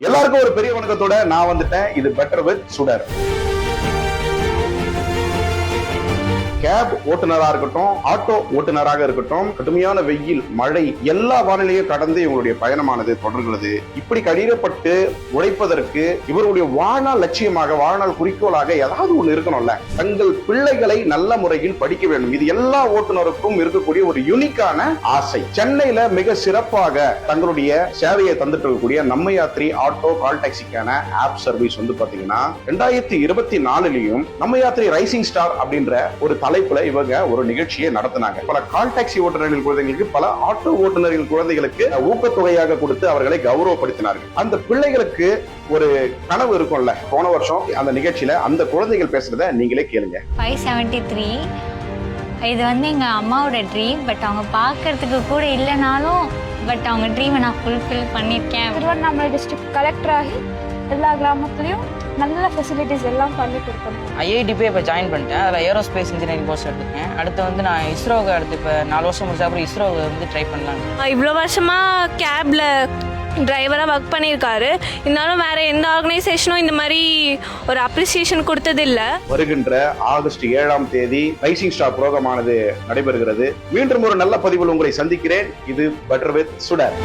எல்லாருக்கும் ஒரு பெரிய வணக்கத்தோட நான் வந்துட்டேன். இது பெட்டர் வித் சுடர். கேப் ஓட்டுநராக இருக்கட்டும், ஆட்டோ ஓட்டுநராக இருக்கட்டும், கடுமையான வெயில், மழை எல்லா வானிலையும் கடந்து இவங்களுடைய பயணமானது தொடர்கிறது. இப்படி கடினப்பட்டு உழைப்பதற்கு இவருடைய வாழ்நாள் லட்சியமாக, வாழ்நாள் குறிக்கோளாக ஏதாவது ஒண்ணு இருக்கணும்ல. தங்கள் பிள்ளைகளை நல்ல முறையில் படிக்க வேண்டும். இது எல்லா ஓட்டுநருக்கும் இருக்கக்கூடிய ஒரு யூனிக்கான ஆசை. சென்னையில மிக சிறப்பாக தங்களுடைய சேவையை தந்துட்டு இருக்கக்கூடிய நம்ம யாத்திரை ஆட்டோ கால் டாக்ஸிக்கான ஆப் சர்வீஸ் வந்து பாத்தீங்கன்னா 2024 நம்ம யாத்திரை ரைசிங் ஸ்டார் அப்படின்ற ஒரு தலைப்புல இவங்க ஒரு நிகழ்ச்சியை நடத்தினாங்க. பல கால் டாக்ஸி ஓட்டுநர்கள் குழந்தைகளுக்கு, பல ஆட்டோ ஓட்டுநர்கள் குழந்தைகளுக்கு ஊக்கத்தொகையாக கொடுத்து அவர்களை கௌரவப்படுத்தினார்கள். அந்த பிள்ளைகளுக்கு ஒரு கனவு இருக்கும்ல. போன வருஷம் அந்த நிகழ்ச்சியில அந்த குழந்தைகள் பேசுறத நீங்களே கேளுங்க. 573 இது வந்து எங்க அம்மாவோட ட்ரீம். பட் அவங்க பார்க்கறதுக்கு கூட இல்லைனாலும் பட் அவங்க ட்ரீமை நான் ஃபுல்ஃபில் பண்ணியிருக்கேன். திருவண்ணாமலை டிஸ்ட்ரிக்ட் கலெக்டர் ஆகி எல்லா கிராமத்துலையும் நல்ல ஃபெசிலிட்டிஸ் எல்லாம் பண்ணி கொடுக்கணும். ஐஐடி போய் இப்போ ஜாயின் பண்ணிட்டேன். அதில் ஏரோஸ்பேஸ் இன்ஜினியரிங் கோர்ஸ் எடுத்துருக்கேன். அடுத்து வந்து நான் இஸ்ரோவுக்கு அடுத்து இப்போ 4 வருஷம் முடிச்சா அப்புறம் இஸ்ரோவை வந்து ட்ரை பண்ணலாம். இவ்வளோ வருஷமாக கேபில் டிரைவராக ஒர்க் பண்ணியிருக்காரு. இருந்தாலும் வேறு எந்த ஆர்கனைசேஷனும் இந்த மாதிரி ஒரு அப்ரிசியேஷன் கொடுத்ததில்லை. வருகின்ற ஆகஸ்ட் 7ஆம் தேதி ரைசிங் ஸ்டார் புரோகிராமானது நடைபெறுகிறது. மீண்டும் ஒரு நல்ல பதிவில் உங்களை சந்திக்கிறேன். இது பெட்டர் வித் சுடர்.